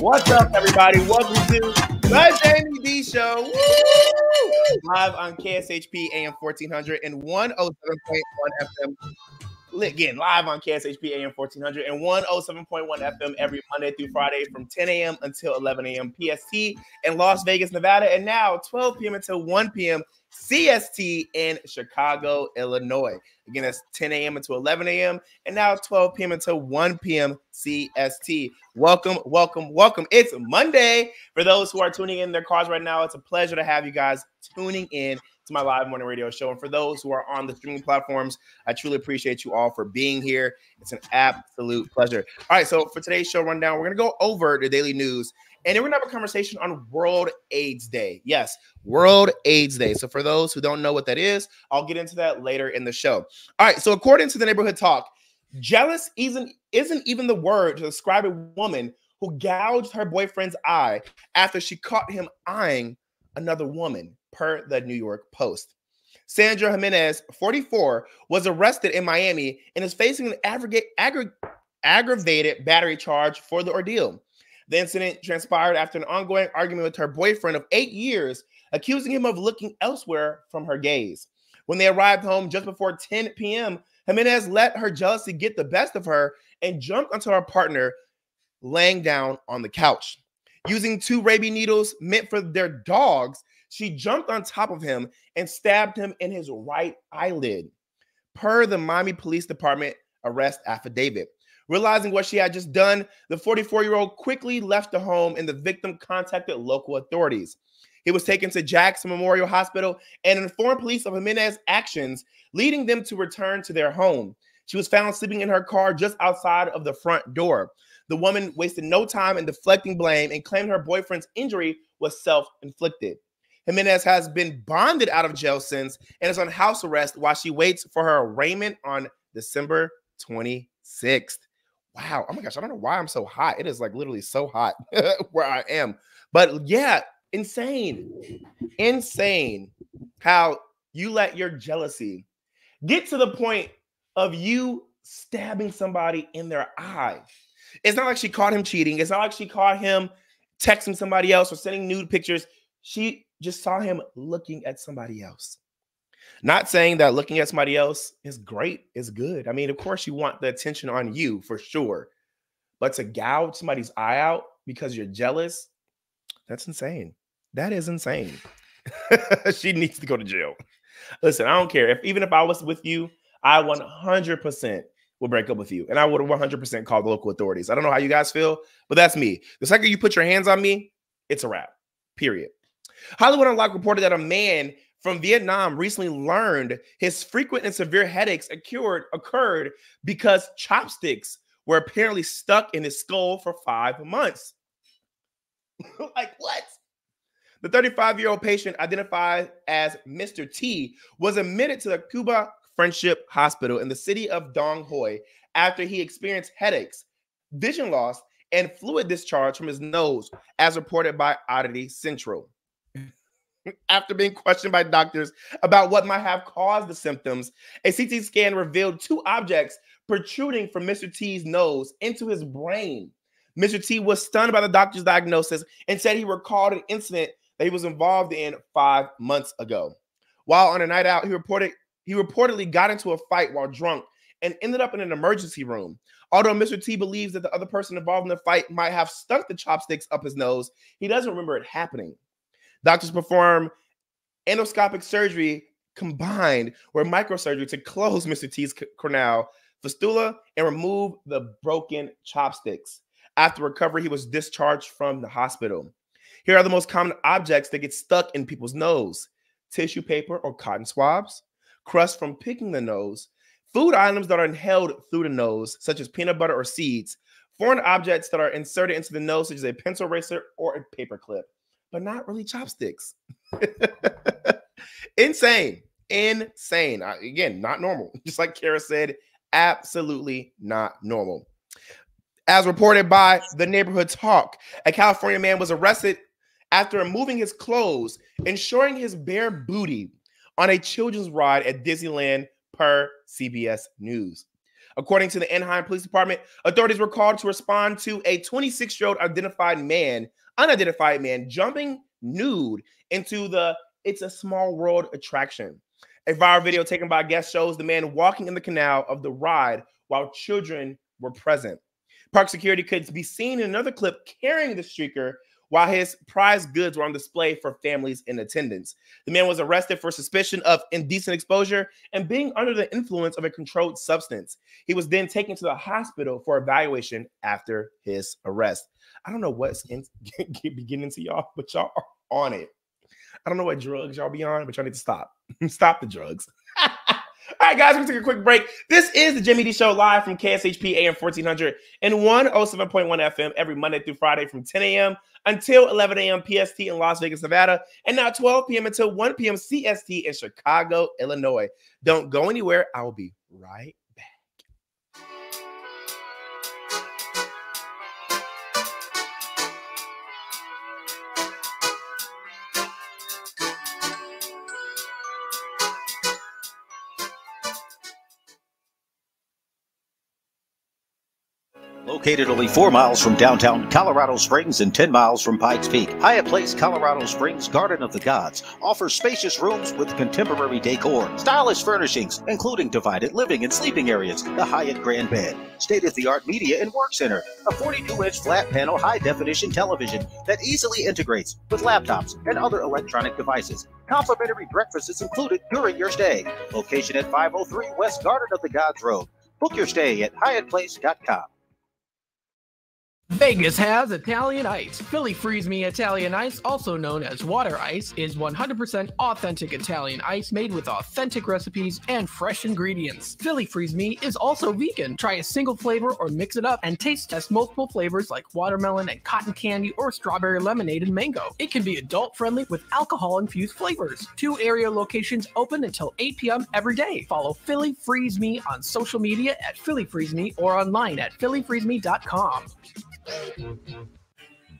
What's up, everybody? Welcome to the Jaime Dee Show. Woo! Live on KSHP AM 1400 and 107.1 FM. Again, live on KSHP AM 1400 and 107.1 FM every Monday through Friday from 10 a.m. until 11 a.m. PST in Las Vegas, Nevada, and now 12 p.m. until 1 p.m. CST in Chicago, Illinois. Again, that's 10 a.m. until 11 a.m. and now 12 p.m. until 1 p.m. CST. Welcome, welcome, welcome. It's Monday. For those who are tuning in their cars right now, it's a pleasure to have you guys tuning in to my live morning radio show. And for those who are on the streaming platforms, I truly appreciate you all for being here. It's an absolute pleasure. All right, so for today's show rundown, we're going to go over the daily news, and then we're going to have a conversation on World AIDS Day. Yes, World AIDS Day. So for those who don't know what that is, I'll get into that later in the show. All right, so according to the Neighborhood Talk, jealous isn't even the word to describe a woman who gouged her boyfriend's eye after she caught him eyeing another woman, per the New York Post. Sandra Jimenez, 44, was arrested in Miami and is facing an aggravated battery charge for the ordeal. The incident transpired after an ongoing argument with her boyfriend of 8 years, accusing him of looking elsewhere from her gaze. When they arrived home just before 10 p.m., Jimenez let her jealousy get the best of her and jumped onto her partner, laying down on the couch. Using 2 rabies needles meant for their dogs, she jumped on top of him and stabbed him in his right eyelid, per the Miami Police Department arrest affidavit. Realizing what she had just done, the 44-year-old quickly left the home and the victim contacted local authorities. He was taken to Jackson Memorial Hospital and informed police of Jimenez's actions, leading them to return to their home. She was found sleeping in her car just outside of the front door. The woman wasted no time in deflecting blame and claimed her boyfriend's injury was self-inflicted. Jimenez has been bonded out of jail since and is on house arrest while she waits for her arraignment on December 26th. Wow. Oh my gosh. I don't know why I'm so hot. It is like literally so hot where I am. But yeah, insane. Insane how you let your jealousy get to the point of you stabbing somebody in their eye. It's not like she caught him cheating. It's not like she caught him texting somebody else or sending nude pictures. She just saw him looking at somebody else. Not saying that looking at somebody else is great, is good. I mean, of course, you want the attention on you for sure. But to gouge somebody's eye out because you're jealous, that's insane. That is insane. She needs to go to jail. Listen, I don't care. Even if I was with you, I 100% will break up with you. And I would 100% call the local authorities. I don't know how you guys feel, but that's me. The second you put your hands on me, it's a wrap. Period. Hollywood Unlocked reported that a man from Vietnam recently learned his frequent and severe headaches occurred because chopsticks were apparently stuck in his skull for 5 months. Like, what? The 35-year-old patient, identified as Mr. T, was admitted to the Cuba Friendship Hospital in the city of Dong Hoi after he experienced headaches, vision loss, and fluid discharge from his nose, as reported by Oddity Central. After being questioned by doctors about what might have caused the symptoms, a CT scan revealed 2 objects protruding from Mr. T's nose into his brain. Mr. T was stunned by the doctor's diagnosis and said he recalled an incident that he was involved in 5 months ago. While on a night out, he reportedly got into a fight while drunk and ended up in an emergency room. Although Mr. T believes that the other person involved in the fight might have stuck the chopsticks up his nose, he doesn't remember it happening. Doctors perform endoscopic surgery combined with microsurgery to close Mr. T's corneal fistula and remove the broken chopsticks. After recovery, he was discharged from the hospital. Here are the most common objects that get stuck in people's nose: tissue paper or cotton swabs, crust from picking the nose, food items that are inhaled through the nose, such as peanut butter or seeds, foreign objects that are inserted into the nose, such as a pencil eraser or a paper clip, but not really chopsticks. Insane. Insane. Again, not normal. Just like Kara said, absolutely not normal. As reported by the Neighborhood Talk, a California man was arrested after removing his clothes and showing his bare booty on a children's ride at Disneyland, per CBS News. According to the Anaheim Police Department, authorities were called to respond to a 26-year-old unidentified man jumping nude into the It's a Small World attraction. A viral video taken by guests shows the man walking in the canal of the ride while children were present. Park security could be seen in another clip carrying the streaker while his prized goods were on display for families in attendance. The man was arrested for suspicion of indecent exposure and being under the influence of a controlled substance. He was then taken to the hospital for evaluation after his arrest. I don't know what's beginning to y'all, but y'all are on it. I don't know what drugs y'all be on, but y'all need to stop. Stop the drugs. All right, guys, we're going to take a quick break. This is the Jaime Dee Show live from KSHP AM 1400 and 107.1 FM every Monday through Friday from 10 a.m. until 11 a.m. PST in Las Vegas, Nevada, and now 12 p.m. until 1 p.m. CST in Chicago, Illinois. Don't go anywhere. I will be right back. Located only 4 miles from downtown Colorado Springs and 10 miles from Pikes Peak, Hyatt Place Colorado Springs Garden of the Gods offers spacious rooms with contemporary decor, stylish furnishings, including divided living and sleeping areas, the Hyatt Grand Bed, state-of-the-art media and work center, a 42-inch flat-panel high-definition television that easily integrates with laptops and other electronic devices. Complimentary breakfast is included during your stay. Location at 503 West Garden of the Gods Road. Book your stay at hyattplace.com. Vegas has Italian Ice. Philly Freeze Me Italian Ice, also known as water ice, is 100% authentic Italian ice made with authentic recipes and fresh ingredients. Philly Freeze Me is also vegan. Try a single flavor or mix it up and taste test multiple flavors like watermelon and cotton candy or strawberry lemonade and mango. It can be adult friendly with alcohol-infused flavors. 2 area locations open until 8 p.m. every day. Follow Philly Freeze Me on social media at Philly Freeze Me or online at phillyfreezeme.com.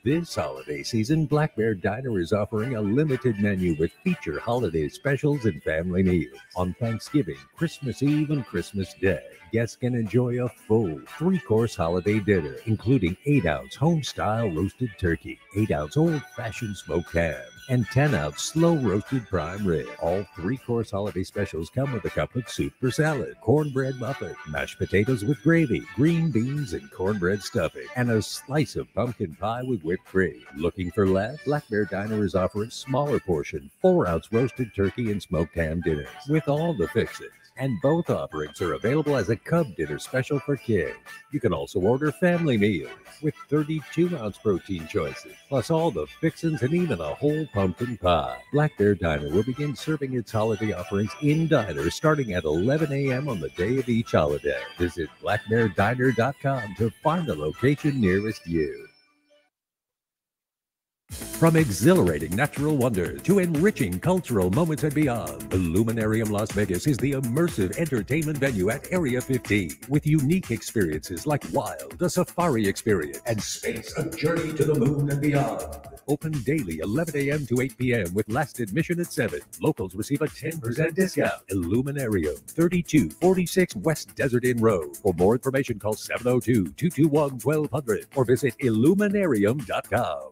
This holiday season, Black Bear Diner is offering a limited menu with feature holiday specials and family meals. On Thanksgiving, Christmas Eve, and Christmas Day, guests can enjoy a full 3-course holiday dinner, including 8-ounce home-style roasted turkey, 8-ounce old-fashioned smoked ham, and 10-ounce slow-roasted prime rib. All 3-course holiday specials come with a cup of soup for salad, cornbread muffin, mashed potatoes with gravy, green beans and cornbread stuffing, and a slice of pumpkin pie with whipped cream. Looking for less? Black Bear Diner is offering smaller portion, 4-ounce roasted turkey and smoked ham dinners with all the fixings. And both offerings are available as a Cub Dinner special for kids. You can also order family meals with 32-ounce protein choices, plus all the fixins and even a whole pumpkin pie. Black Bear Diner will begin serving its holiday offerings in diners starting at 11 a.m. on the day of each holiday. Visit blackbeardiner.com to find the location nearest you. From exhilarating natural wonders to enriching cultural moments and beyond, Illuminarium Las Vegas is the immersive entertainment venue at Area 15 with unique experiences like Wild, a safari experience, and Space, a journey to the moon and beyond. Open daily 11 a.m. to 8 p.m. with last admission at 7. Locals receive a 10% discount. Illuminarium, 3246 West Desert Inn Road. For more information, call 702-221-1200 or visit illuminarium.com.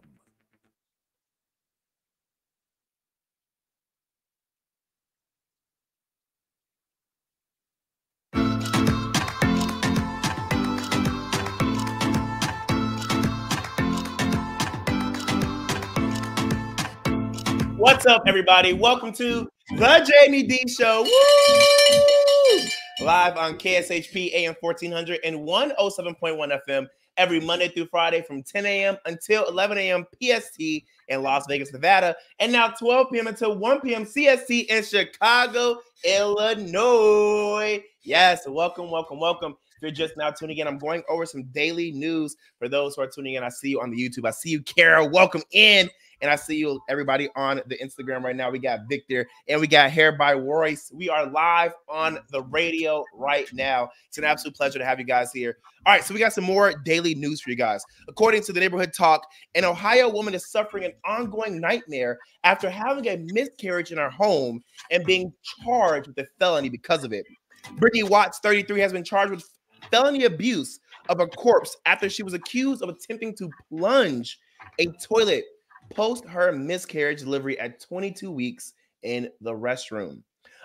What's up, everybody? Welcome to the Jaime Dee Show. Woo! Live on KSHP AM 1400 and 107.1 FM every Monday through Friday from 10 a.m. until 11 a.m. PST in Las Vegas, Nevada, and now 12 p.m. until 1 p.m. CST in Chicago, Illinois. Yes, welcome. If you're just now tuning in, I'm going over some daily news for those who are tuning in. I see you on the YouTube. I see you, Kara. Welcome in. And I see you, everybody, on the Instagram right now. We got Victor and we got Hair by Royce. We are live on the radio right now. It's an absolute pleasure to have you guys here. All right, so we got some more daily news for you guys. According to the Neighborhood Talk, an Ohio woman is suffering an ongoing nightmare after having a miscarriage in her home and being charged with a felony because of it. Brittany Watts, 33, has been charged with felony abuse of a corpse after she was accused of attempting to plunge a toilet post her miscarriage delivery at 22 weeks in the restroom.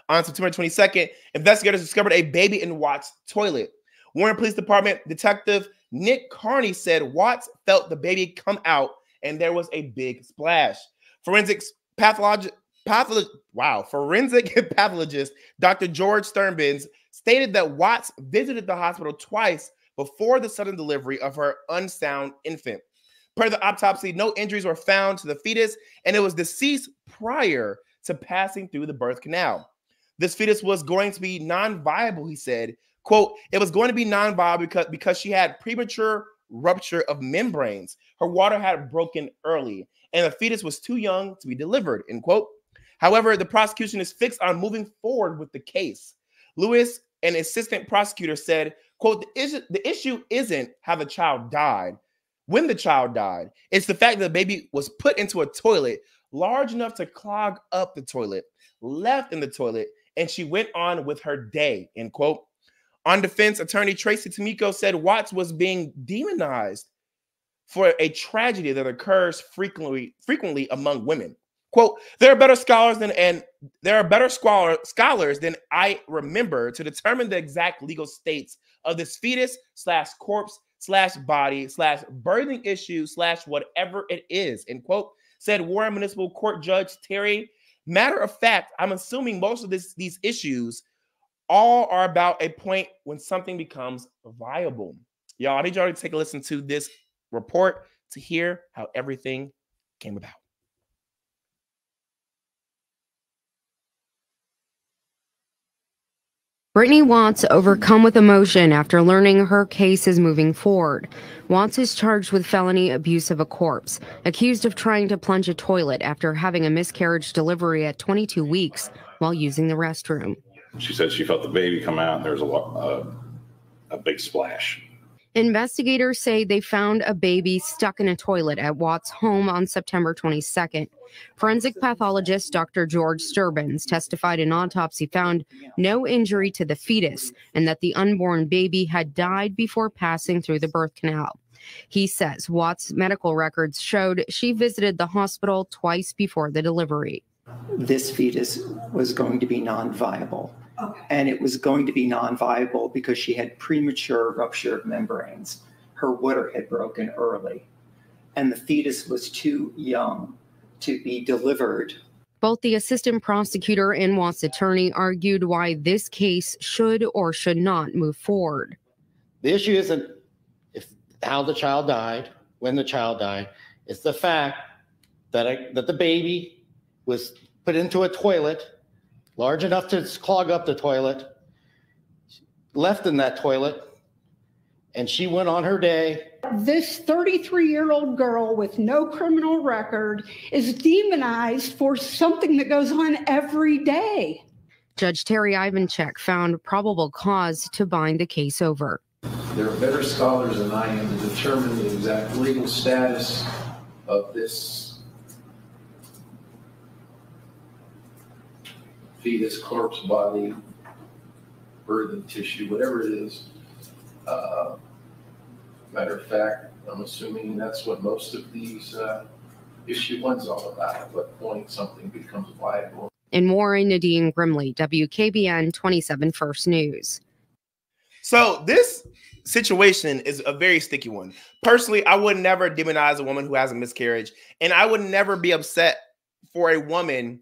On September 22nd, investigators discovered a baby in Watts' toilet. Warren Police Department Detective Nick Carney said Watts felt the baby come out and there was a big splash. Forensic pathologist Dr. George Sternbins stated that Watts visited the hospital twice before the sudden delivery of her unsound infant. Per the autopsy, no injuries were found to the fetus, and it was deceased prior to passing through the birth canal. This fetus was going to be non-viable, he said. Quote, it was going to be non-viable because she had premature rupture of membranes. Her water had broken early, and the fetus was too young to be delivered, end quote. However, the prosecution is fixed on moving forward with the case. Lewis, an assistant prosecutor, said, quote, the issue isn't how the child died, when the child died. It's the fact that the baby was put into a toilet large enough to clog up the toilet, left in the toilet, and she went on with her day, end quote. On defense attorney Tracy Tomiko said Watts was being demonized for a tragedy that occurs frequently among women. Quote, there are better scholars than I remember to determine the exact legal states of this fetus / corpse / body / birthing issue / whatever it is, end quote, said Warren Municipal Court Judge Terry. Matter of fact, I'm assuming most of these issues all are about a point when something becomes viable. Y'all, I need y'all to take a listen to this report to hear how everything came about. Brittany Watts overcome with emotion after learning her case is moving forward. Watts is charged with felony abuse of a corpse, accused of trying to plunge a toilet after having a miscarriage delivery at 22 weeks while using the restroom. She said she felt the baby come out and there was a big splash. Investigators say they found a baby stuck in a toilet at Watts' home on September 22nd. Forensic pathologist Dr. George Sturbins testified an autopsy found no injury to the fetus and that the unborn baby had died before passing through the birth canal. He says Watts' medical records showed she visited the hospital twice before the delivery. This fetus was going to be non-viable. Okay. And it was going to be non-viable because she had premature rupture of membranes. Her water had broken early, and the fetus was too young to be delivered. Both the assistant prosecutor and Watts' attorney argued why this case should or should not move forward. The issue isn't how the child died, when the child died. It's the fact that the baby was put into a toilet large enough to clog up the toilet, left in that toilet, and she went on her day. This 33-year-old girl with no criminal record is demonized for something that goes on every day. Judge Terry Ivanchek found probable cause to bind the case over. There are better scholars than I am to determine the exact legal status of this fetus, corpse, body, birthing tissue, whatever it is. Matter of fact, I'm assuming that's what most of these issue one's all about, at what point something becomes viable. In Warren, Nadine Grimley, WKBN 27 First News. So this situation is a very sticky one. Personally, I would never demonize a woman who has a miscarriage, and I would never be upset for a woman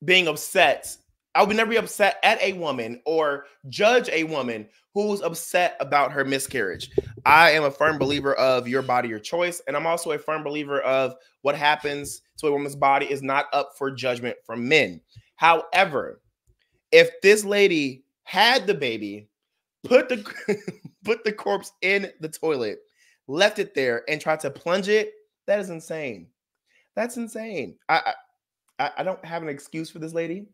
being upset. I would never be upset at a woman or judge a woman who's upset about her miscarriage. I am a firm believer of your body, your choice. And I'm also a firm believer of what happens to a woman's body is not up for judgment from men. However, if this lady had the baby, put the corpse in the toilet, left it there, and tried to plunge it, that is insane. That's insane. I don't have an excuse for this lady.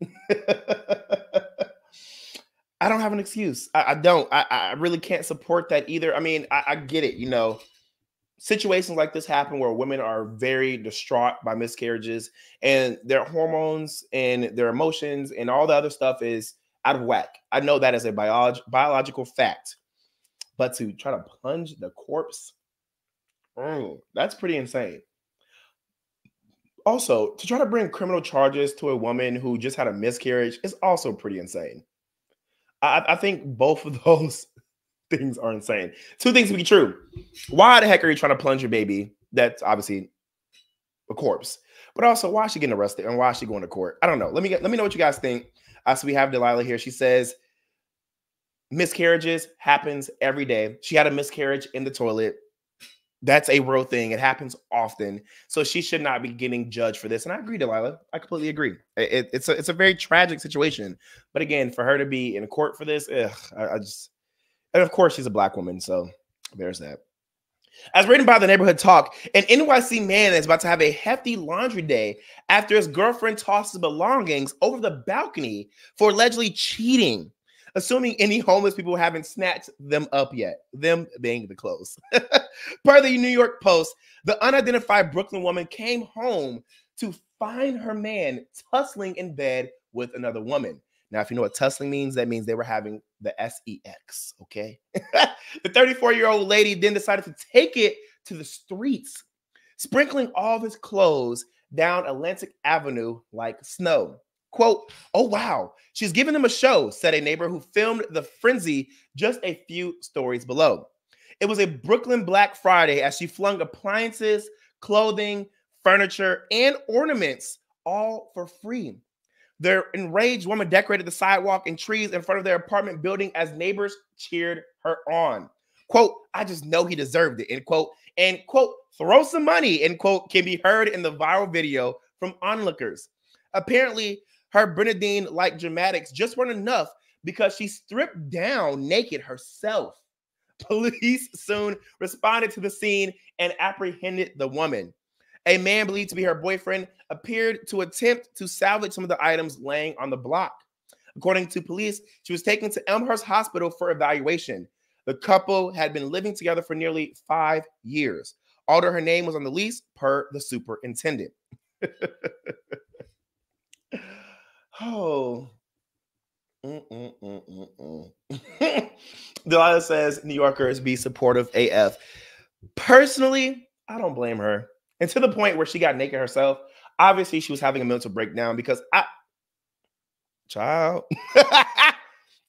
I don't have an excuse. I don't. I really can't support that either. I mean, I get it. You know, situations like this happen where women are very distraught by miscarriages and their hormones and their emotions and all the other stuff is out of whack. I know that as a biological fact. But to try to plunge the corpse, that's pretty insane. Also, to try to bring criminal charges to a woman who just had a miscarriage is also pretty insane. I think both of those things are insane. Two things to be true. Why the heck are you trying to plunge your baby? That's obviously a corpse. But also, why is she getting arrested and why is she going to court? I don't know. Let me know what you guys think. So we have Delilah here. She says miscarriages happens every day. She had a miscarriage in the toilet. That's a real thing. It happens often. So she should not be getting judged for this. And I agree, Delilah. I completely agree. It's a very tragic situation. But again, for her to be in court for this, I just, and of course she's a black woman. So there's that. As written by the Neighborhood Talk, an NYC man is about to have a hefty laundry day after his girlfriend tosses belongings over the balcony for allegedly cheating, assuming any homeless people haven't snatched them up yet, them being the clothes. Per the New York Post, the unidentified Brooklyn woman came home to find her man tussling in bed with another woman. Now, if you know what tussling means, that means they were having the sex, okay? The 34-year-old lady then decided to take it to the streets, sprinkling all of his clothes down Atlantic Avenue like snow. Quote, "Oh, wow, she's giving them a show," said a neighbor who filmed the frenzy just a few stories below. It was a Brooklyn Black Friday as she flung appliances, clothing, furniture, and ornaments all for free. The enraged woman decorated the sidewalk and trees in front of their apartment building as neighbors cheered her on. Quote, "I just know he deserved it," end quote. And quote, "throw some money," end quote, can be heard in the viral video from onlookers. Apparently, her Bernadine-like dramatics just weren't enough because she stripped down naked herself. Police soon responded to the scene and apprehended the woman. A man believed to be her boyfriend appeared to attempt to salvage some of the items laying on the block. According to police, she was taken to Elmhurst Hospital for evaluation. The couple had been living together for nearly 5 years. Although her name was on the lease, per the superintendent. Oh. Delilah says New Yorkers be supportive AF. Personally, I don't blame her. And to the point where she got naked herself, obviously she was having a mental breakdown because I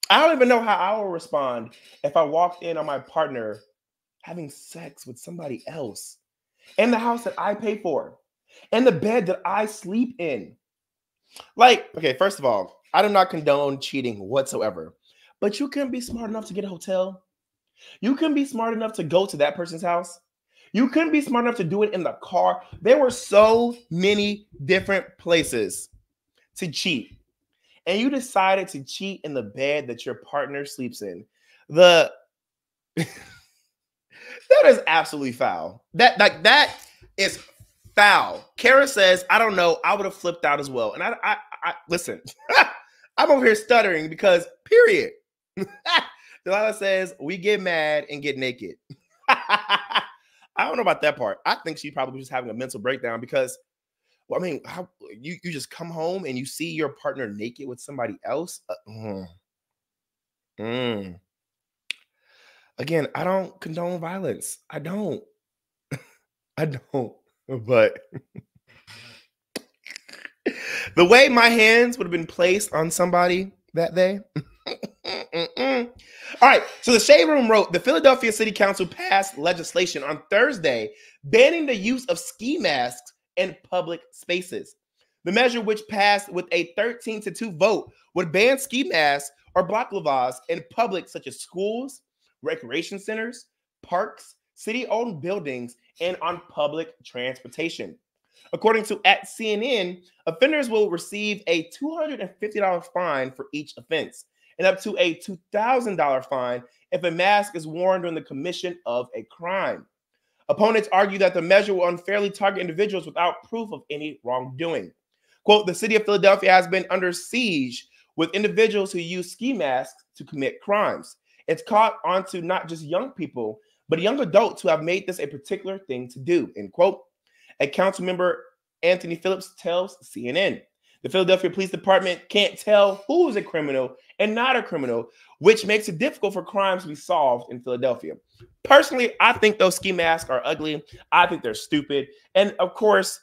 don't even know how I will respond if I walked in on my partner having sex with somebody else in the house that I pay for, in the bed that I sleep in. Like, okay, first of all, I do not condone cheating whatsoever, but you couldn't be smart enough to get a hotel. You couldn't be smart enough to go to that person's house. You couldn't be smart enough to do it in the car. There were so many different places to cheat. And you decided to cheat in the bed that your partner sleeps in. That is absolutely foul. That is foul. Kara says, "I don't know. I would have flipped out as well." And I listen, I'm over here stuttering because period. Delilah says, "We get mad and get naked." I don't know about that part. I think she probably was having a mental breakdown because, well, I mean, how you just come home and you see your partner naked with somebody else? Again, I don't condone violence. I don't. I don't. But the way my hands would have been placed on somebody that day. All right, so the Shade Room wrote, the Philadelphia City Council passed legislation on Thursday banning the use of ski masks in public spaces. The measure, which passed with a 13-2 vote, would ban ski masks or balaclavas in public such as schools, recreation centers, parks, city-owned buildings, and on public transportation. According to @CNN, offenders will receive a $250 fine for each offense and up to a $2,000 fine if a mask is worn during the commission of a crime. Opponents argue that the measure will unfairly target individuals without proof of any wrongdoing. Quote, the city of Philadelphia has been under siege with individuals who use ski masks to commit crimes. It's caught onto not just young people, but young adults who have made this a particular thing to do, end quote. A council member, Anthony Phillips, tells CNN. The Philadelphia Police Department can't tell who is a criminal and not a criminal, which makes it difficult for crimes to be solved in Philadelphia. Personally, I think those ski masks are ugly. I think they're stupid. And of course,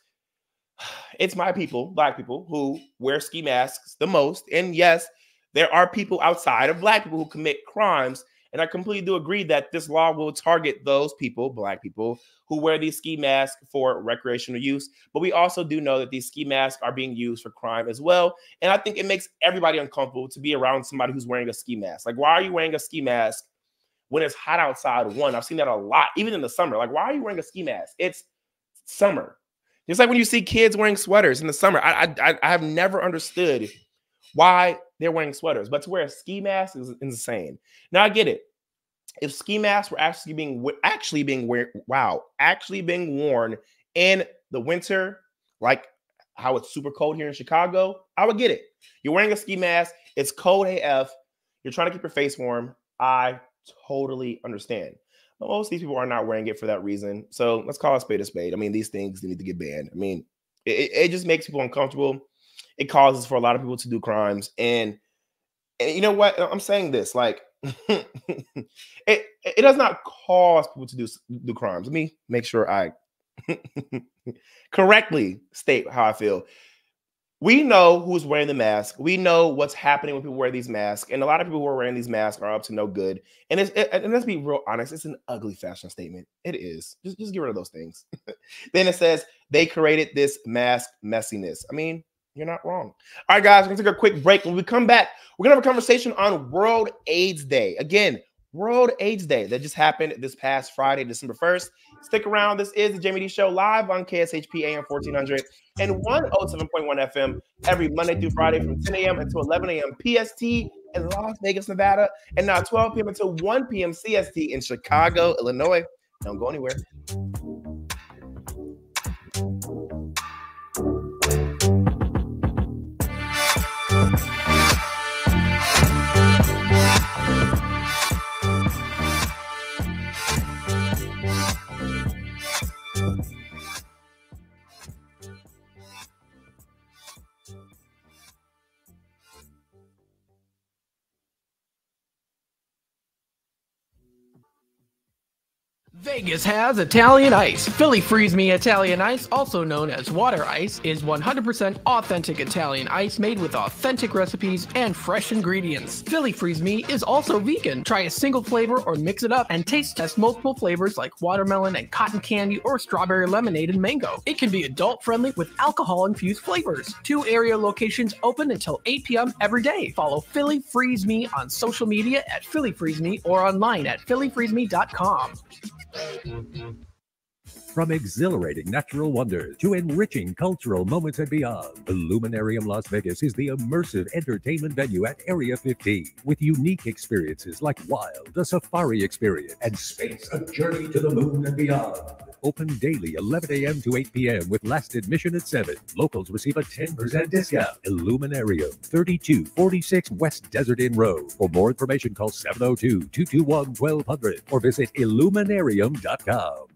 it's my people, Black people, who wear ski masks the most. And yes, there are people outside of Black people who commit crimes. And I completely do agree that this law will target those people, Black people, who wear these ski masks for recreational use. But we also do know that these ski masks are being used for crime as well. And I think it makes everybody uncomfortable to be around somebody who's wearing a ski mask. Like, why are you wearing a ski mask when it's hot outside? One, I've seen that a lot, even in the summer. Like, why are you wearing a ski mask? It's summer. Just like when you see kids wearing sweaters in the summer. I have never understood why they're wearing sweaters, but to wear a ski mask is insane. Now I get it. If ski masks were actually being worn in the winter, like how it's super cold here in Chicago, I would get it. You're wearing a ski mask. It's cold AF. You're trying to keep your face warm. I totally understand. But most of these people are not wearing it for that reason. So let's call a spade a spade. I mean, these things need to get banned. I mean, it just makes people uncomfortable. It causes for a lot of people to do crimes. And you know what? I'm saying this, like, it does not cause people to do crimes. Let me make sure I correctly state how I feel. We know who's wearing the mask. We know what's happening when people wear these masks. And a lot of people who are wearing these masks are up to no good. And and let's be real honest, it's an ugly fashion statement. It is. Just get rid of those things. Then it says they created this mask messiness. I mean, you're not wrong. All right, guys, we're going to take a quick break. When we come back, we're going to have a conversation on World AIDS Day. Again, World AIDS Day that just happened this past Friday, December 1st. Stick around. This is the Jaime Dee Show live on KSHP AM 1400 and 107.1 FM every Monday through Friday from 10 a.m. until 11 a.m. PST in Las Vegas, Nevada, and now 12 p.m. until 1 p.m. CST in Chicago, Illinois. Don't go anywhere. Vegas has Italian Ice. Philly Freeze Me Italian Ice, also known as water ice, is 100% authentic Italian ice made with authentic recipes and fresh ingredients. Philly Freeze Me is also vegan. Try a single flavor or mix it up and taste test multiple flavors like watermelon and cotton candy or strawberry lemonade and mango. It can be adult friendly with alcohol-infused flavors. 2 area locations open until 8 p.m. every day. Follow Philly Freeze Me on social media at Philly Freeze Me or online at phillyfreezeme.com. From exhilarating natural wonders to enriching cultural moments and beyond, Illuminarium Las Vegas is the immersive entertainment venue at Area 15 with unique experiences like Wild, a safari experience, and Space, a journey to the moon and beyond. Open daily 11 a.m. to 8 p.m. with last admission at 7. Locals receive a 10% discount. Illuminarium, 3246 West Desert Inn Road. For more information, call 702-221-1200 or visit illuminarium.com.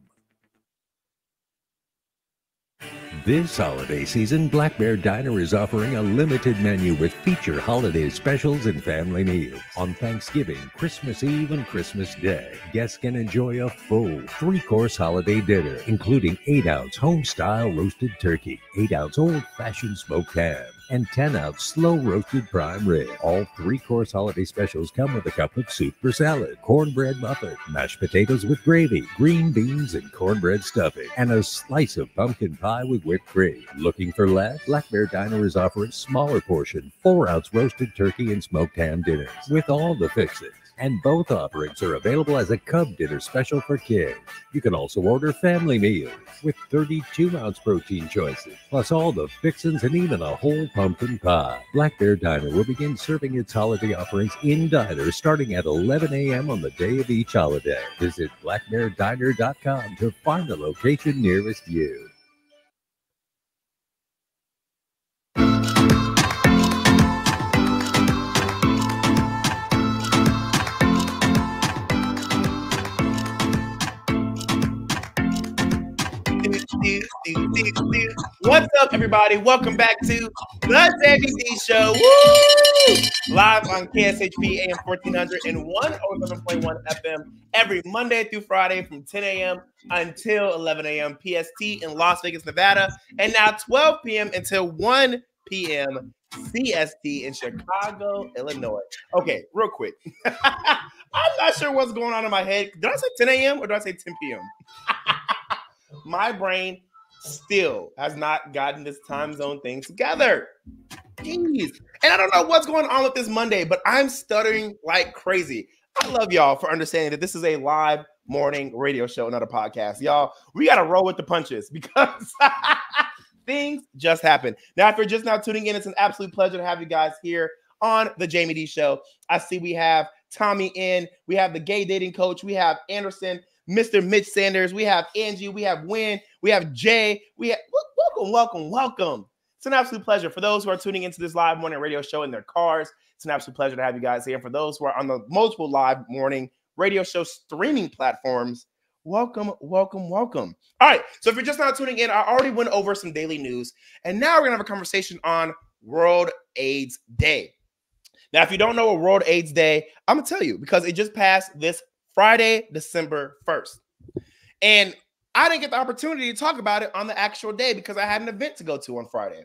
This holiday season, Black Bear Diner is offering a limited menu with feature holiday specials and family meals. On Thanksgiving, Christmas Eve, and Christmas Day, guests can enjoy a full 3-course holiday dinner, including 8-ounce home-style roasted turkey, 8-ounce old-fashioned smoked ham, and 10-ounce slow-roasted prime rib. All 3-course holiday specials come with a cup of soup for salad, cornbread muffin, mashed potatoes with gravy, green beans and cornbread stuffing, and a slice of pumpkin pie with whipped cream. Looking for less? Black Bear Diner is offering smaller portion, 4-ounce roasted turkey and smoked ham dinners with all the fixings. And both offerings are available as a Cub dinner special for kids. You can also order family meals with 32-ounce protein choices, plus all the fixins and even a whole pumpkin pie. Black Bear Diner will begin serving its holiday offerings in diners starting at 11 a.m. on the day of each holiday. Visit blackbeardiner.com to find the location nearest you. What's up, everybody? Welcome back to the Jaime Dee Show. Woo! Live on KSHP AM 1400 and 107.1 FM every Monday through Friday from 10 a.m. until 11 a.m. PST in Las Vegas, Nevada, and now 12 p.m. until 1 p.m. CST in Chicago, Illinois. Okay, real quick. I'm not sure what's going on in my head. Did I say 10 a.m. or did I say 10 p.m.? My brain still has not gotten this time zone thing together. Jeez. And I don't know what's going on with this Monday, but I'm stuttering like crazy. I love y'all for understanding that this is a live morning radio show, not a podcast. Y'all, we got to roll with the punches because things just happen. Now, if you're just now tuning in, it's an absolute pleasure to have you guys here on the Jaime Dee Show. I see we have Tommy in, we have the gay dating coach, we have Anderson, Mr. Mitch Sanders, we have Angie, we have Wynn, we have Jay, we have welcome. It's an absolute pleasure. For those who are tuning into this live morning radio show in their cars, it's an absolute pleasure to have you guys here. For those who are on the multiple live morning radio show streaming platforms, welcome. All right, so if you're just now tuning in, I already went over some daily news, and now we're gonna have a conversation on World AIDS Day. Now, if you don't know what World AIDS Day, I'm gonna tell you because it just passed this Friday, December 1st. And I didn't get the opportunity to talk about it on the actual day because I had an event to go to on Friday.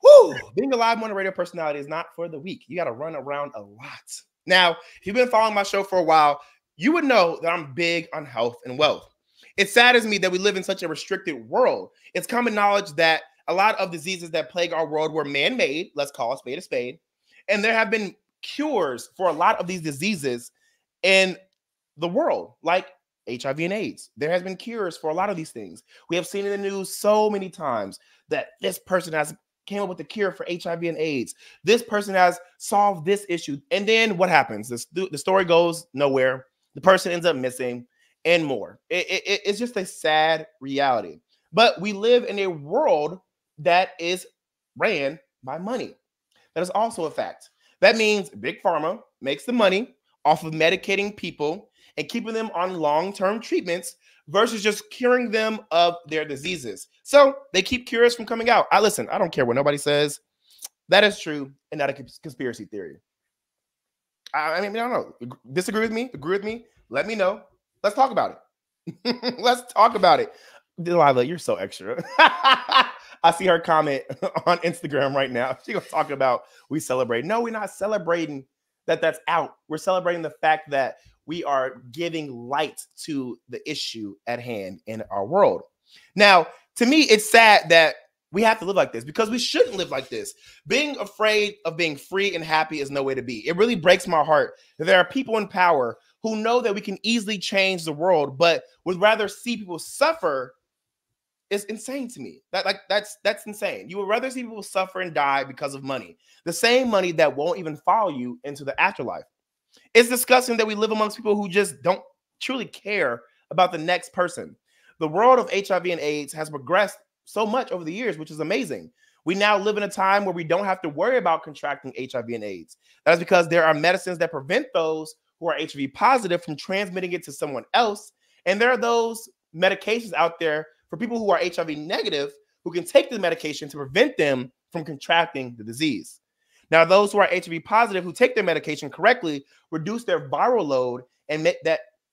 Woo! Being a live morning radio personality is not for the weak. You got to run around a lot. Now, if you've been following my show for a while, you would know that I'm big on health and wealth. It saddens me that we live in such a restricted world. It's common knowledge that a lot of diseases that plague our world were man-made. Let's call a spade a spade. And there have been cures for a lot of these diseases in the world, like HIV and AIDS. There has been cures for a lot of these things. We have seen in the news so many times that this person has came up with a cure for HIV and AIDS. This person has solved this issue. And then what happens? The story goes nowhere. The person ends up missing and more. It's just a sad reality. But we live in a world that is ran by money. That is also a fact. That means Big Pharma makes the money off of medicating people and keeping them on long-term treatments versus just curing them of their diseases. So they keep cures from coming out. I don't care what nobody says. That is true and not a conspiracy theory. I don't know. Disagree with me? Agree with me? Let me know. Let's talk about it. Let's talk about it. Delilah, you're so extra. I see her comment on Instagram right now. She's going to talk about we celebrate. No, we're not celebrating that's out. We're celebrating the fact that we are giving light to the issue at hand in our world. Now, to me, it's sad that we have to live like this because we shouldn't live like this. Being afraid of being free and happy is no way to be. It really breaks my heart that there are people in power who know that we can easily change the world, but would rather see people suffer. It's insane to me. That's insane. You would rather see people suffer and die because of money. The same money that won't even follow you into the afterlife. It's disgusting that we live amongst people who just don't truly care about the next person. The world of HIV and AIDS has progressed so much over the years, which is amazing. We now live in a time where we don't have to worry about contracting HIV and AIDS. That's because there are medicines that prevent those who are HIV positive from transmitting it to someone else. And there are those medications out there for people who are HIV negative who can take the medication to prevent them from contracting the disease. Now, those who are HIV positive who take their medication correctly reduce their viral load and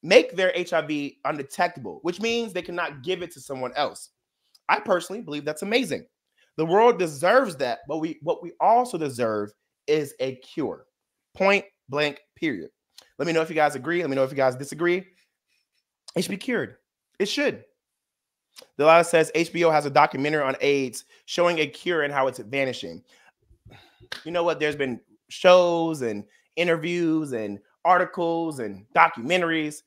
make their HIV undetectable, which means they cannot give it to someone else. I personally believe that's amazing. The world deserves that, but what we also deserve is a cure. Point blank, period. Let me know if you guys agree. Let me know if you guys disagree. It should be cured. It should. Delilah says HBO has a documentary on AIDS showing a cure and how it's vanishing. You know what? There's been shows and interviews and articles and documentaries.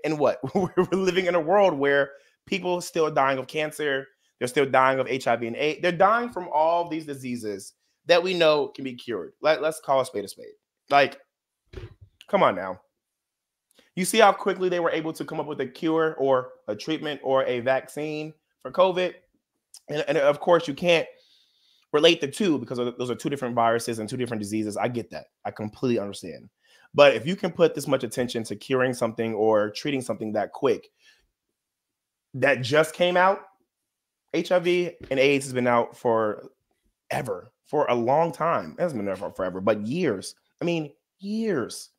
And what? We're living in a world where people are still dying of cancer. They're still dying of HIV and AIDS. They're dying from all these diseases that we know can be cured. Let's call a spade a spade. Like, come on now. You see how quickly they were able to come up with a cure or a treatment or a vaccine for COVID? And of course, you can't relate the two because those are two different viruses and two different diseases. I get that. I completely understand. But if you can put this much attention to curing something or treating something that quick, that just came out, HIV and AIDS has been out for a long time. It hasn't been there for forever, but years. I mean, years.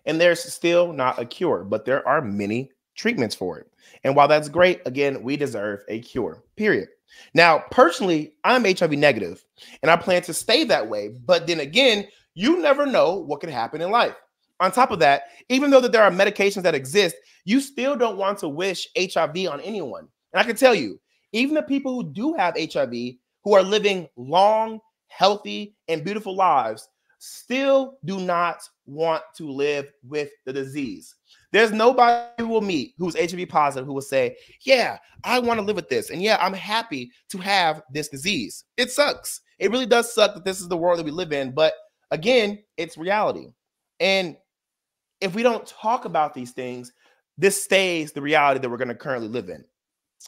And there's still not a cure, but there are many treatments for it. And while that's great, again, we deserve a cure, period. Now, personally, I'm HIV negative and I plan to stay that way. But then again, you never know what could happen in life. On top of that, even though that there are medications that exist, you still don't want to wish HIV on anyone. And I can tell you, even the people who do have HIV, who are living long, healthy, and beautiful lives, still do not want to live with the disease. There's nobody who will meet who's HIV positive who will say, yeah, I want to live with this. And yeah, I'm happy to have this disease. It sucks. It really does suck that this is the world that we live in. But again, it's reality. And if we don't talk about these things, this stays the reality that we're going to currently live in.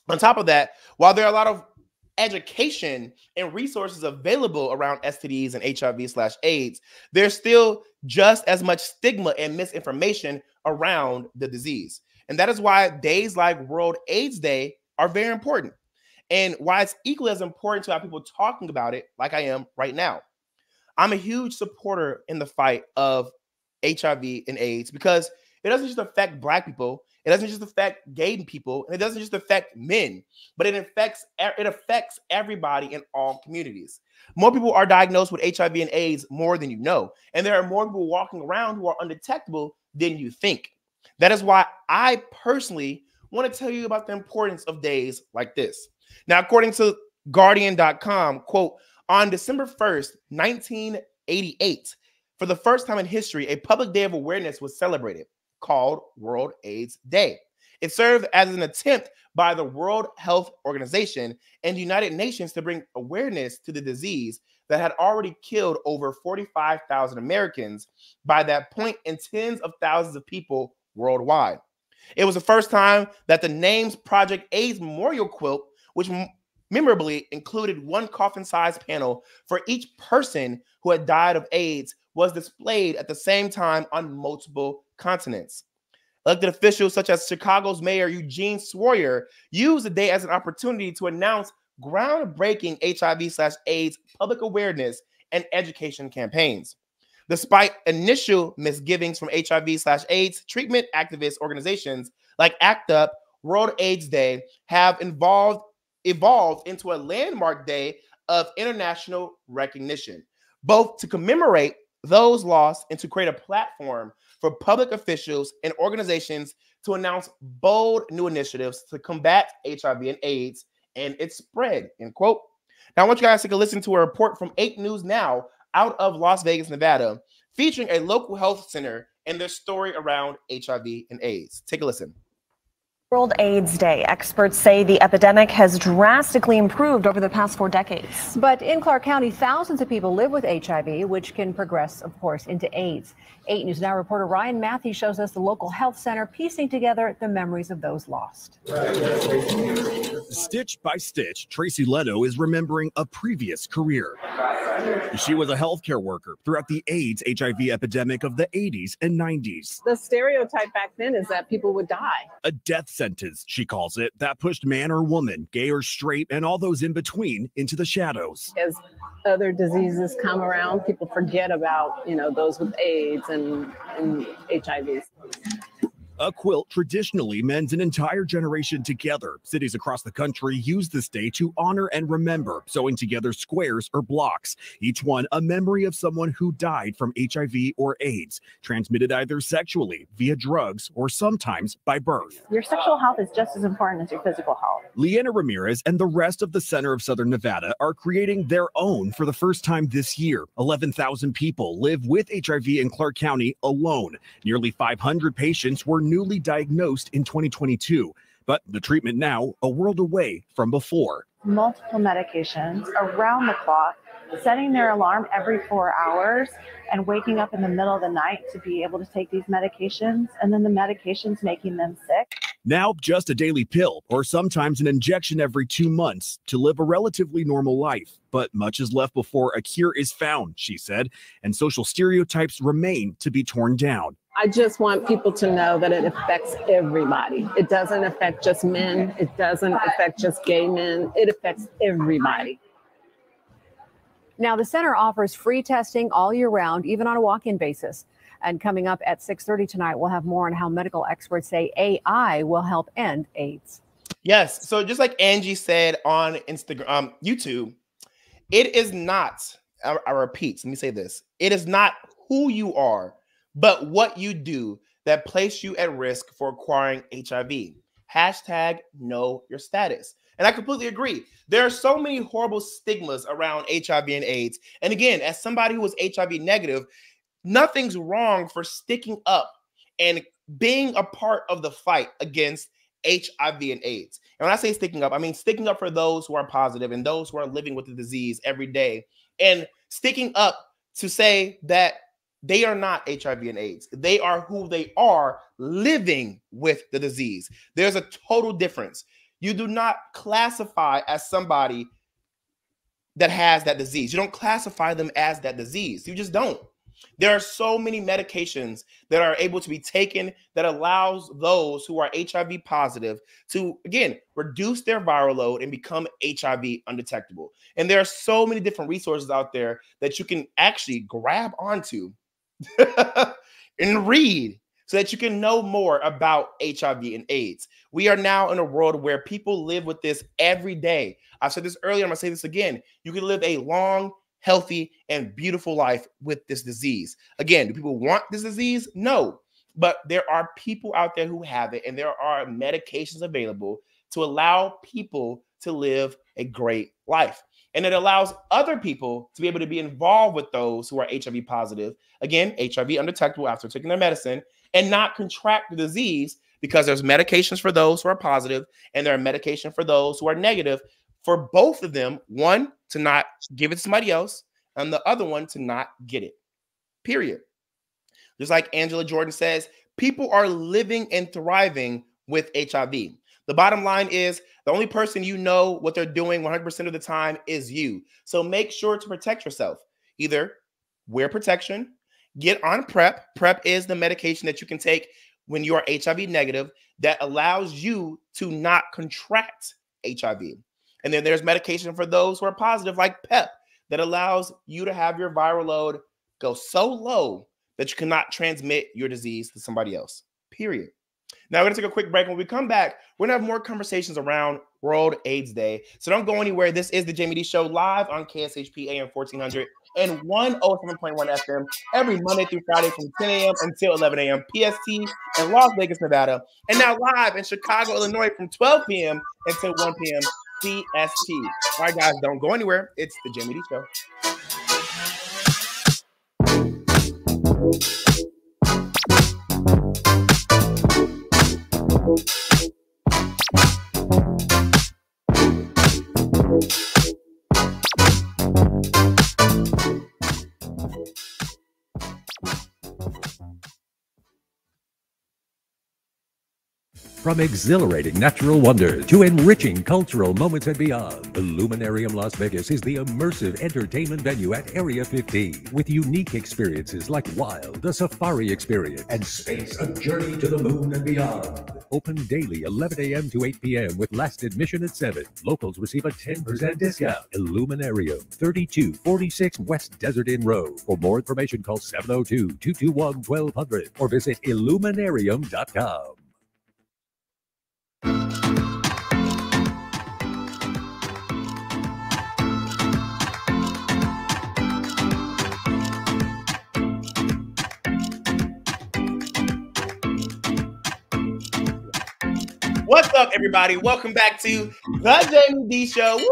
On top of that, while there are a lot of education and resources available around STDs and HIV/AIDS, there's still just as much stigma and misinformation around the disease. And that is why days like World AIDS Day are very important, and why it's equally as important to have people talking about it like I am right now. I'm a huge supporter in the fight of HIV and AIDS because it doesn't just affect Black people. It doesn't just affect gay people, and it doesn't just affect men, but it affects everybody in all communities. More people are diagnosed with HIV and AIDS more than you know, and there are more people walking around who are undetectable than you think. That is why I personally want to tell you about the importance of days like this. Now, according to Guardian.com, quote, on December 1st, 1988, for the first time in history, a public day of awareness was celebrated, called World AIDS Day. It served as an attempt by the World Health Organization and the United Nations to bring awareness to the disease that had already killed over 45,000 Americans by that point and tens of thousands of people worldwide. It was the first time that the name's Project AIDS Memorial Quilt, which memorably included one coffin-sized panel for each person who had died of AIDS, was displayed at the same time on multiple continents. Elected officials such as Chicago's Mayor Eugene Sawyer used the day as an opportunity to announce groundbreaking HIV/AIDS public awareness and education campaigns. Despite initial misgivings from HIV/AIDS treatment activist organizations like ACT UP, World AIDS Day have evolved into a landmark day of international recognition, both to commemorate those lost and to create a platform for public officials and organizations to announce bold new initiatives to combat HIV and AIDS and its spread, end quote. Now, I want you guys to take a listen to a report from 8 News Now out of Las Vegas, Nevada, featuring a local health center and their story around HIV and AIDS. Take a listen. World AIDS Day. Experts say the epidemic has drastically improved over the past 4 decades. But in Clark County, thousands of people live with HIV, which can progress, of course, into AIDS. 8 News Now reporter Ryan Matthews shows us the local health center piecing together the memories of those lost. Stitch by stitch, Tracy Leno is remembering a previous career. She was a healthcare worker throughout the AIDS/HIV epidemic of the 80s and 90s. The stereotype back then is that people would die. A death sentence, she calls it, that pushed man or woman, gay or straight, and all those in between into the shadows. As other diseases come around, people forget about, those with AIDS and HIVs. A quilt traditionally mends an entire generation together. Cities across the country use this day to honor and remember, sewing together squares or blocks, each one a memory of someone who died from HIV or AIDS, transmitted either sexually, via drugs, or sometimes by birth. Your sexual health is just as important as your physical health. Leanna Ramirez and the rest of the Center of Southern Nevada are creating their own for the first time this year. 11,000 people live with HIV in Clark County alone. Nearly 500 patients were newly diagnosed in 2022, but the treatment now a world away from before. Multiple medications around the clock, setting their alarm every 4 hours and waking up in the middle of the night to be able to take these medications, and then the medications making them sick. Now just a daily pill or sometimes an injection every 2 months to live a relatively normal life. But much is left before a cure is found, she said, and social stereotypes remain to be torn down. I just want people to know that it affects everybody. It doesn't affect just men. It doesn't affect just gay men. It affects everybody. Now, the center offers free testing all year round, even on a walk-in basis. And coming up at 6:30 tonight, we'll have more on how medical experts say AI will help end AIDS. Yes. So just like Angie said on Instagram, YouTube, it is not, I repeat, let me say this. It is not who you are, but what you do that place you at risk for acquiring HIV. Hashtag know your status. And I completely agree. There are so many horrible stigmas around HIV and AIDS. And again, as somebody who is HIV negative, nothing's wrong for sticking up and being a part of the fight against HIV and AIDS. And when I say sticking up, I mean sticking up for those who are positive and those who are living with the disease every day, and sticking up to say that they are not HIV and AIDS. They are who they are living with the disease. There's a total difference. You do not classify as somebody that has that disease. You don't classify them as that disease. You just don't. There are so many medications that are able to be taken that allows those who are HIV positive to, again, reduce their viral load and become HIV undetectable. And there are so many different resources out there that you can actually grab onto and read so that you can know more about HIV and AIDS. We are now in a world where people live with this every day. I said this earlier, I'm gonna say this again. You can live a long, healthy, and beautiful life with this disease. Again, do people want this disease? No, but there are people out there who have it, and there are medications available to allow people to live a great life. And it allows other people to be able to be involved with those who are HIV positive, again, HIV undetectable after taking their medicine, and not contract the disease, because there's medications for those who are positive and there are medications for those who are negative, for both of them, one, to not give it to somebody else, and the other one to not get it, period. Just like Angela Jordan says, people are living and thriving with HIV. The bottom line is the only person you know what they're doing 100% of the time is you. So make sure to protect yourself. Either wear protection, get on PrEP. PrEP is the medication that you can take when you are HIV negative that allows you to not contract HIV. And then there's medication for those who are positive, like PEP, that allows you to have your viral load go so low that you cannot transmit your disease to somebody else, period. Now, we're going to take a quick break. When we come back, we're going to have more conversations around World AIDS Day. So don't go anywhere. This is the Jaime Dee Show live on KSHP AM 1400 and 107.1 FM every Monday through Friday from 10 a.m. until 11 a.m. PST in Las Vegas, Nevada. And now live in Chicago, Illinois from 12 p.m. until 1 p.m. CST. All right, guys, don't go anywhere. It's the Jaime Dee Show. From exhilarating natural wonders to enriching cultural moments and beyond, Illuminarium Las Vegas is the immersive entertainment venue at Area 15 with unique experiences like Wild, a safari experience, and Space, a journey to the moon and beyond. Open daily 11 a.m. to 8 p.m. with last admission at 7. Locals receive a 10% discount. Illuminarium, 3246 West Desert Inn Road. For more information, call 702-221-1200 or visit illuminarium.com. What's up, everybody? Welcome back to the Jaime Dee Show. Woo!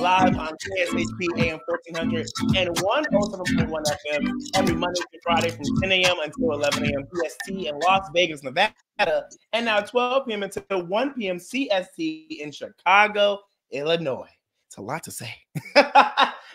Live on KSHP AM 1400 and 107.1 FM every Monday through Friday from 10 a.m. until 11 a.m. PST in Las Vegas, Nevada. And now 12 p.m. until 1 p.m. CST in Chicago, Illinois. It's a lot to say.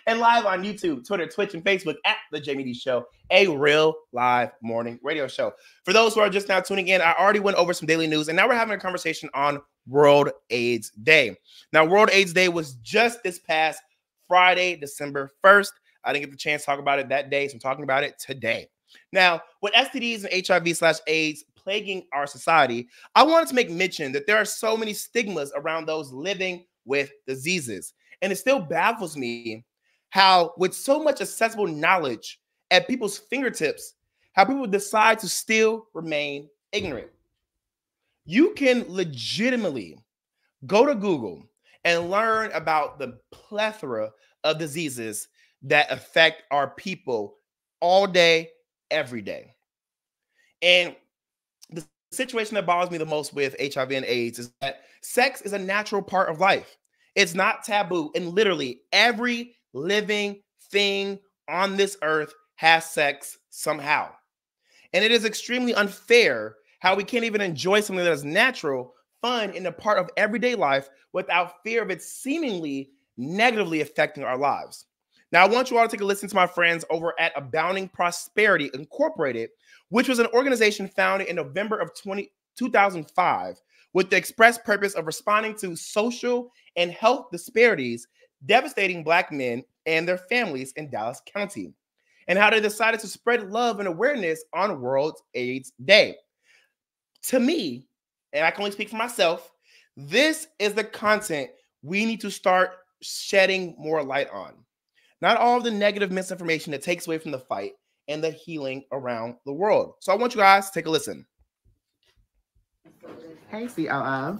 And live on YouTube, Twitter, Twitch, and Facebook at The Jaime Dee Show, a real live morning radio show. For those who are just now tuning in, I already went over some daily news, and now we're having a conversation on World AIDS Day. Now, World AIDS Day was just this past Friday, December 1st. I didn't get the chance to talk about it that day, so I'm talking about it today. Now, with STDs and HIV/AIDS plaguing our society, I wanted to make mention that there are so many stigmas around those living with diseases. And it still baffles me how, with so much accessible knowledge at people's fingertips, how people decide to still remain ignorant. You can legitimately go to Google and learn about the plethora of diseases that affect our people all day, every day. And the situation that bothers me the most with HIV and AIDS is that sex is a natural part of life. It's not taboo, and literally every living thing on this earth has sex somehow. And it is extremely unfair how we can't even enjoy something that is natural, fun, and a part of everyday life without fear of it seemingly negatively affecting our lives. Now, I want you all to take a listen to my friends over at Abounding Prosperity Incorporated, which was an organization founded in November of 2005 with the express purpose of responding to social and health disparities devastating Black men and their families in Dallas County, and how they decided to spread love and awareness on World AIDS Day. To me, and I can only speak for myself, this is the content we need to start shedding more light on. Not all of the negative misinformation that takes away from the fight and the healing around the world. So I want you guys to take a listen. Hey, COO.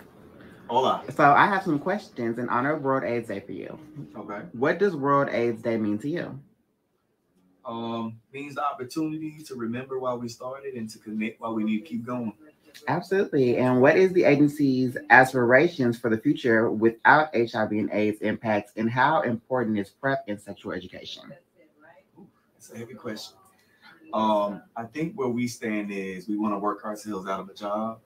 Hola. So I have some questions in honor of World AIDS Day for you. Okay. What does World AIDS Day mean to you? Means the opportunity to remember why we started and to commit why we need to keep going. Absolutely. And what is the agency's aspirations for the future without HIV and AIDS impacts, and how important is PrEP in sexual education? That's a heavy question. I think where we stand is we want to work ourselves out of a job.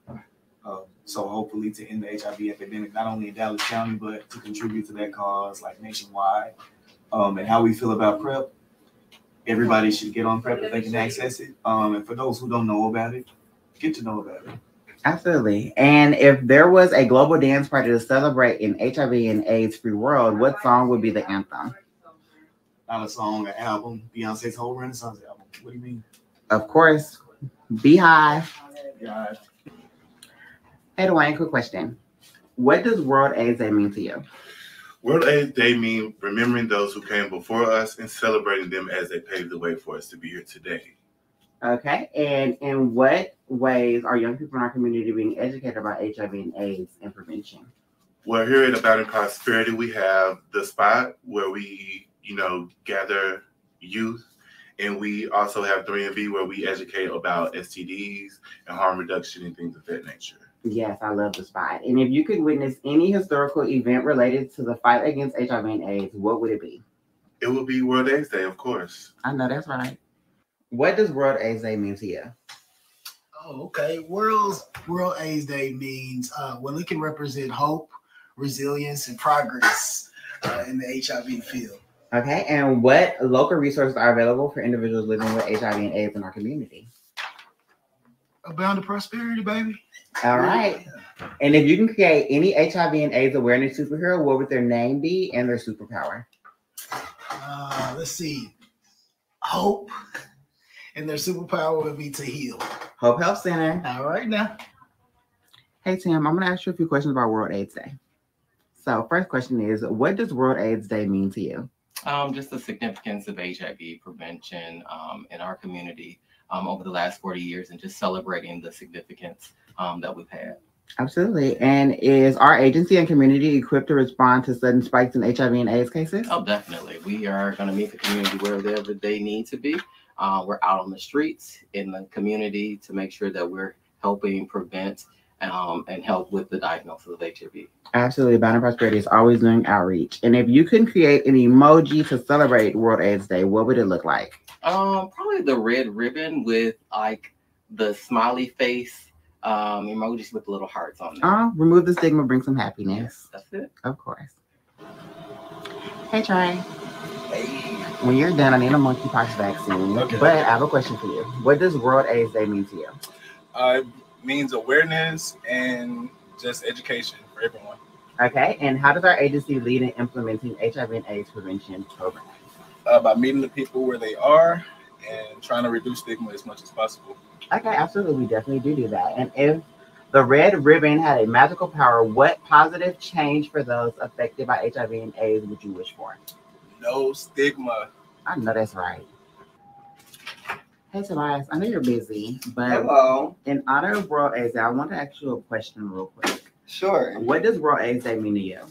So hopefully to end the HIV epidemic, not only in Dallas County, but to contribute to that cause like nationwide. And how we feel about PrEP, everybody should get on PrEP if they can access it. And for those who don't know about it, get to know about it. Absolutely. And if there was a global dance party to celebrate an HIV and AIDS-free world, what song would be the anthem? Not a song, an album. Beyonce's whole Renaissance album. What do you mean? Of course, Beehive. God. Hey, Dwayne, quick question. What does World AIDS Day mean to you? World AIDS Day means remembering those who came before us and celebrating them as they paved the way for us to be here today. Okay. And in what ways are young people in our community being educated about HIV and AIDS and prevention? Well, here at Abounding Prosperity, we have the spot where we, gather youth. And we also have 3&B where we educate about STDs and harm reduction and things of that nature. Yes, I love the spot. And if you could witness any historical event related to the fight against HIV and AIDS, what would it be? It would be World AIDS Day, of course. I know that's right. What does World AIDS Day mean to you? Oh, okay. World AIDS Day means well, it can represent hope, resilience, and progress in the HIV field. Okay, and what local resources are available for individuals living with HIV and AIDS in our community? Abounding Prosperity, baby. All right. And if you can create any HIV and AIDS awareness superhero, what would their name be and their superpower? Let's see. Hope. And their superpower would be to heal. Hope Health Center. All right now. Hey, Tim, I'm going to ask you a few questions about World AIDS Day. So first question is, what does World AIDS Day mean to you? Just the significance of HIV prevention in our community over the last 40 years, and just celebrating the significance that we've had. Absolutely. And is our agency and community equipped to respond to sudden spikes in HIV and AIDS cases? Oh, definitely. We are going to meet the community wherever they need to be. We're out on the streets in the community to make sure that we're helping prevent and help with the diagnosis of HIV. Absolutely. Abounding Prosperity is always doing outreach. And if you could create an emoji to celebrate World AIDS Day, what would it look like? Probably the red ribbon with like the smiley face emojis with little hearts on them. Remove the stigma, bring some happiness. Yes, that's it. Of course. Hey, Trey. Hey. When you're done, I need a monkeypox vaccine. Okay. But I have a question for you. What does World AIDS Day mean to you? It means awareness and just education for everyone. Okay. And how does our agency lead in implementing HIV and AIDS prevention programs? By meeting the people where they are and trying to reduce stigma as much as possible. Okay, absolutely. We definitely do that. And if the red ribbon had a magical power, what positive change for those affected by HIV and AIDS would you wish for? No stigma. I know that's right. Hey, Tobias, I know you're busy, but Hello. in honor of World AIDS Day, I want to ask you a question real quick. Sure. What does World AIDS Day mean to you?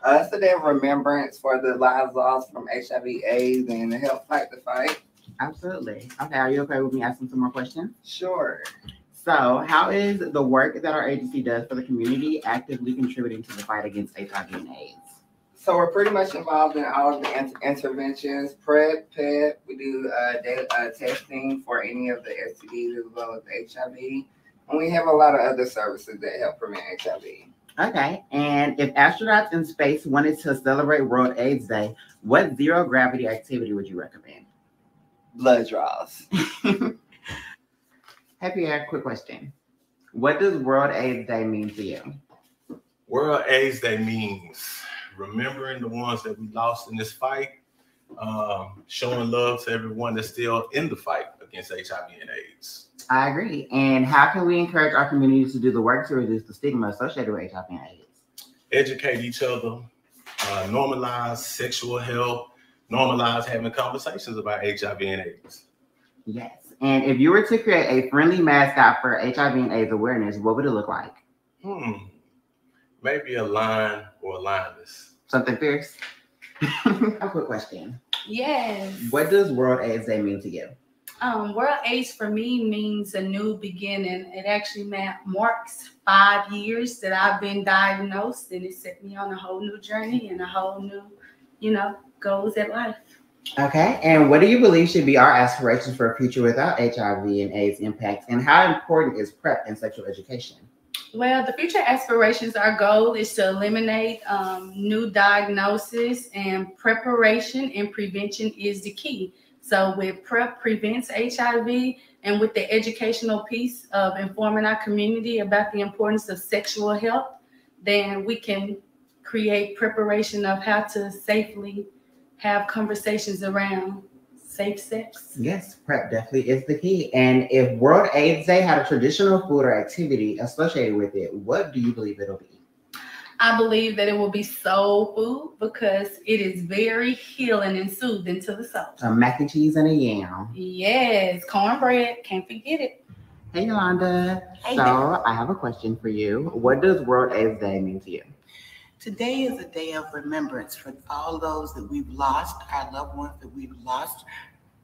It's a day of remembrance for the lives lost from HIV/AIDS and the help fight the fight. Absolutely. Okay, are you okay with me asking some more questions? Sure. So, how is the work that our agency does for the community actively contributing to the fight against HIV and AIDS? So we're pretty much involved in all of the interventions, PrEP, PEP. We do data testing for any of the STDs as well as HIV. And we have a lot of other services that help prevent HIV. Okay, and if astronauts in space wanted to celebrate World AIDS Day, what zero gravity activity would you recommend? Blood draws. Hey Pierre, quick question. What does World AIDS Day mean to you? World AIDS Day means remembering the ones that we lost in this fight, showing love to everyone that's still in the fight against HIV and AIDS. I agree. And how can we encourage our communities to do the work to reduce the stigma associated with HIV and AIDS? Educate each other, normalize sexual health, normalize having conversations about HIV and AIDS. Yes. And if you were to create a friendly mascot for HIV and AIDS awareness, what would it look like? Maybe a lion or a lioness. Something fierce? A quick question. Yes. What does World AIDS Day mean to you? World AIDS for me means a new beginning. It actually marks 5 years that I've been diagnosed, and it set me on a whole new journey and a whole new, goals at life. Okay. And what do you believe should be our aspirations for a future without HIV and AIDS impacts? And how important is PrEP and sexual education? Well, the future aspirations, our goal is to eliminate new diagnosis, and preparation and prevention is the key. So with PrEP prevents HIV, and with the educational piece of informing our community about the importance of sexual health, then we can create preparation of how to safely have conversations around safe sex. Yes, PrEP definitely is the key. And if World AIDS Day had a traditional food or activity associated with it, what do you believe it'll be? I believe that it will be soul food because it is very healing and soothing to the soul. A mac and cheese and a yam. Yes, cornbread, can't forget it. Hey, Yolanda. Hey So there. I have a question for you. What does World AIDS Day mean to you? Today is a day of remembrance for all those that we've lost, our loved ones that we've lost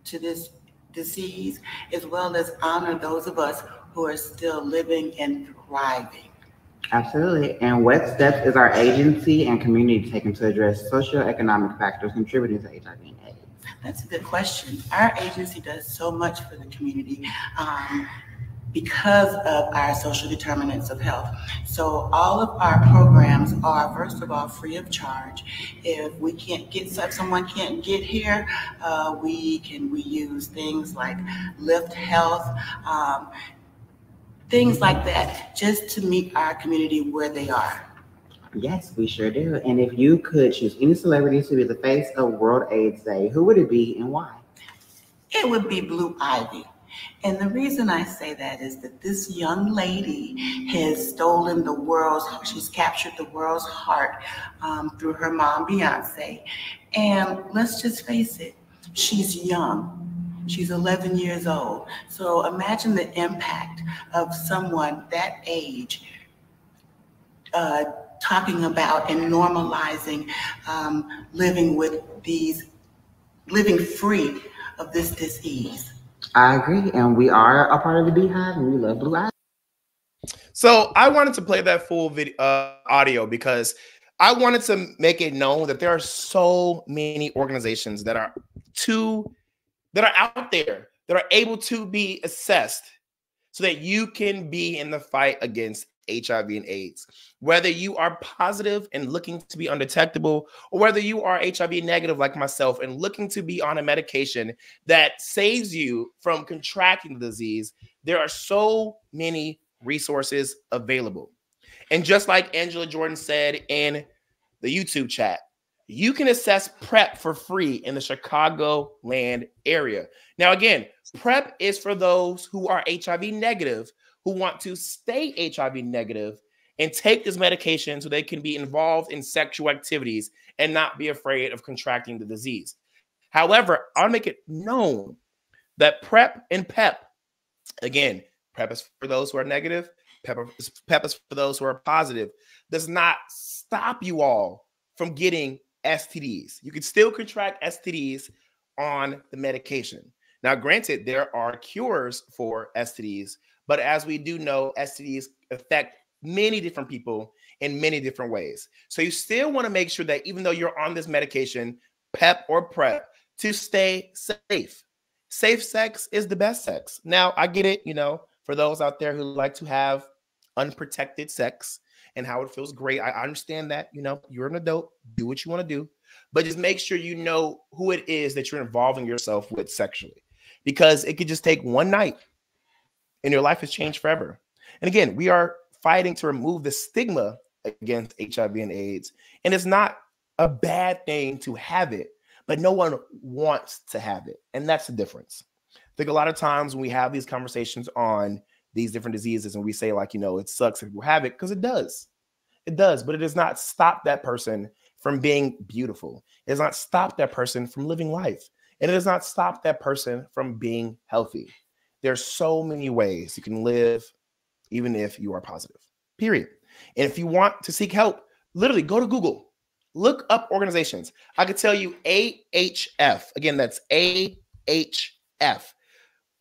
to this disease, as well as honor those of us who are still living and thriving. Absolutely. And what steps is our agency and community taking to address socioeconomic factors contributing to HIV and AIDS? That's a good question. Our agency does so much for the community because of our social determinants of health. So all of our programs are, first of all, free of charge. If we can't get, if someone can't get here, we use things like Lyft Health, things like that, just to meet our community where they are. Yes, we sure do. And if you could choose any celebrity to be the face of World AIDS Day, who would it be and why? It would be Blue Ivy. And the reason I say that is that this young lady has stolen the world's, she's captured the world's heart through her mom, Beyonce. And let's just face it, she's young. She's 11 years old. So imagine the impact of someone that age talking about and normalizing living free of this disease. I agree. And we are a part of the Beehive and we love Blue Ivy. So I wanted to play that full video audio because I wanted to make it known that there are so many organizations that are out there that are able to be assessed so that you can be in the fight against HIV and AIDS. Whether you are positive and looking to be undetectable, or whether you are HIV negative like myself and looking to be on a medication that saves you from contracting the disease, there are so many resources available. And just like Angela Jordan said in the YouTube chat, you can assess PrEP for free in the Chicagoland area. Now, again, PrEP is for those who are HIV negative, who want to stay HIV negative and take this medication so they can be involved in sexual activities and not be afraid of contracting the disease. However, I want to make it known that PrEP and PEP, again, PrEP is for those who are negative, PEP is for those who are positive, does not stop you all from getting STDs. You can still contract STDs on the medication. Now, granted, there are cures for STDs, but as we do know, STDs affect many different people in many different ways. So you still want to make sure that even though you're on this medication, PEP or PrEP, to stay safe. Safe sex is the best sex. Now, I get it, for those out there who like to have unprotected sex and how it feels great. I understand that, you're an adult, do what you want to do, but just make sure you know who it is that you're involving yourself with sexually, because it could just take one night and your life has changed forever. And again, we are fighting to remove the stigma against HIV and AIDS. And it's not a bad thing to have it, but no one wants to have it. And that's the difference. I think a lot of times when we have these conversations on these different diseases and we say like, it sucks if you have it, because it does. It does, but it does not stop that person from being beautiful. It does not stop that person from living life. And it does not stop that person from being healthy. There's so many ways you can live even if you are positive, period. And if you want to seek help, literally go to Google, look up organizations. I could tell you AHF, again, that's AHF,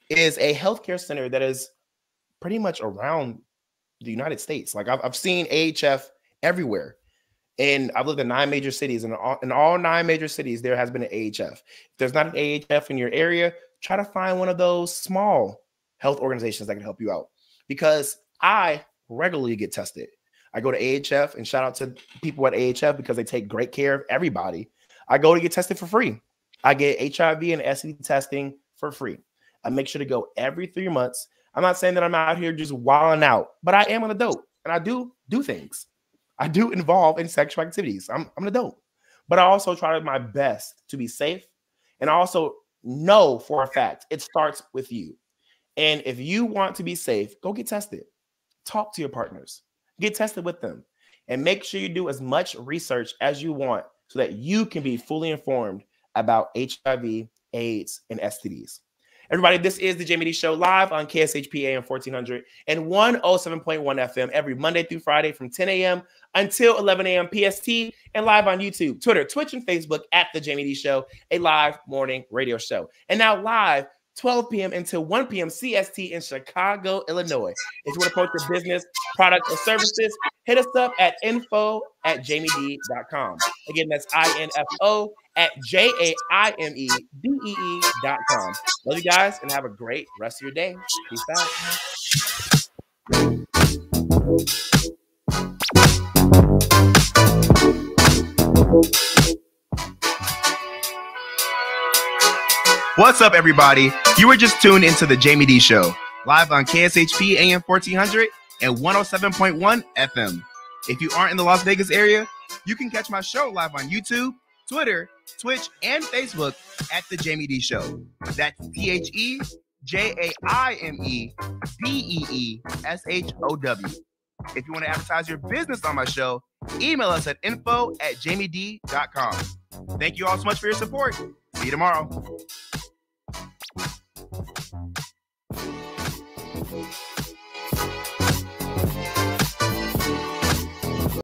is a healthcare center that is pretty much around the United States. Like I've seen AHF everywhere. And I've lived in 9 major cities, and in all 9 major cities, there has been an AHF. If there's not an AHF in your area, try to find one of those small health organizations that can help you out. Because I regularly get tested. I go to AHF, and shout out to people at AHF because they take great care of everybody. I go to get tested for free. I get HIV and STD testing for free. I make sure to go every 3 months. I'm not saying that I'm out here just wilding out, but I am an adult, and I do things. I do involve in sexual activities. I'm an adult, but I also try my best to be safe. And I also know for a fact it starts with you. And if you want to be safe, go get tested. Talk to your partners. Get tested with them. And make sure you do as much research as you want so that you can be fully informed about HIV, AIDS, and STDs. Everybody, this is the Jaime Dee Show live on KSHP AM 1400 and 107.1 FM every Monday through Friday from 10 a.m. until 11 a.m. PST, and live on YouTube, Twitter, Twitch, and Facebook at the Jaime Dee Show, a live morning radio show. And now live 12 p.m. until 1 p.m. CST in Chicago, Illinois. If you want to post your business, product, or services, hit us up at info@jaimedee.com. Again, that's info@jaimedee.com. Love you guys and have a great rest of your day. Peace out. What's up, everybody? You were just tuned into the Jaime Dee Show, live on KSHP AM 1400 and 107.1 FM. If you aren't in the Las Vegas area, you can catch my show live on YouTube, Twitter, Twitch, and Facebook at the Jaime Dee Show. That's TheJaimeDeeshow. If you want to advertise your business on my show, email us at info@jaimedee.com. Thank you all so much for your support. See you tomorrow.